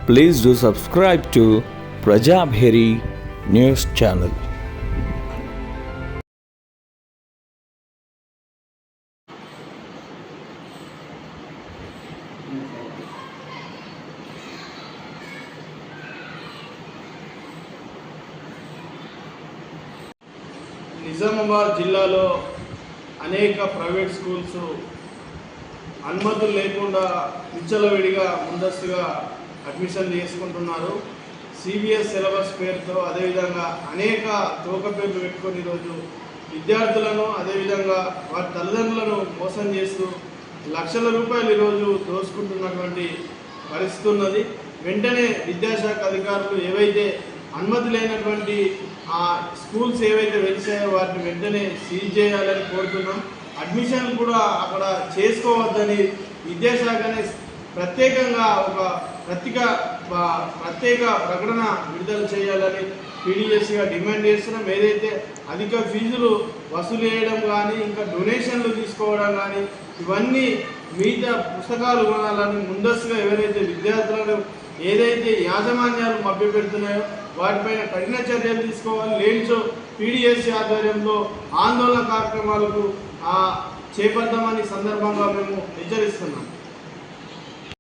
Please do subscribe to Prajabheri News Channel. Nizamabad జిల్లాలో అనేక private schools అనుమతులు లేకుండా విచ్చలవిడిగా ముందస్తుగా అడ్మిషన్ చేసుకుంటున్నారు. సిబిఎస్ సిలబస్ పేరుతో అదేవిధంగా అనేక తోక పేర్లు పెట్టుకొని ఈరోజు విద్యార్థులను అదేవిధంగా వారి తల్లిదండ్రులను మోసం చేస్తూ లక్షల రూపాయలు ఈరోజు దోసుకుంటున్నటువంటి పరిస్థితి ఉన్నది. వెంటనే విద్యాశాఖ అధికారులు ఏవైతే అనుమతి లేనటువంటి ఆ స్కూల్స్ ఏవైతే వెలిసాయో వాటిని వెంటనే సీజ్ చేయాలని కోరుతున్నాం. అడ్మిషన్లు కూడా అక్కడ చేసుకోవద్దని విద్యాశాఖనే ప్రత్యేకంగా ఒక ప్రత్యేక ప్రకటన విడుదల చేయాలని పీడీఎస్గా డిమాండ్ చేస్తున్నాం. ఏదైతే అధిక ఫీజులు వసూలు చేయడం కానీ ఇంకా డొనేషన్లు తీసుకోవడం కానీ ఇవన్నీ మిగతా పుస్తకాలు కొనాలని ముందస్తుగా ఎవరైతే విద్యార్థులను ఏదైతే యాజమాన్యాలు మభ్యపెడుతున్నాయో వాటిపైన కఠిన చర్యలు తీసుకోవాలి. లేనిచో పీడీఎస్ ఆధ్వర్యంలో ఆందోళన కార్యక్రమాలకు చేపడతామని సందర్భంగా మేము హెచ్చరిస్తున్నాం.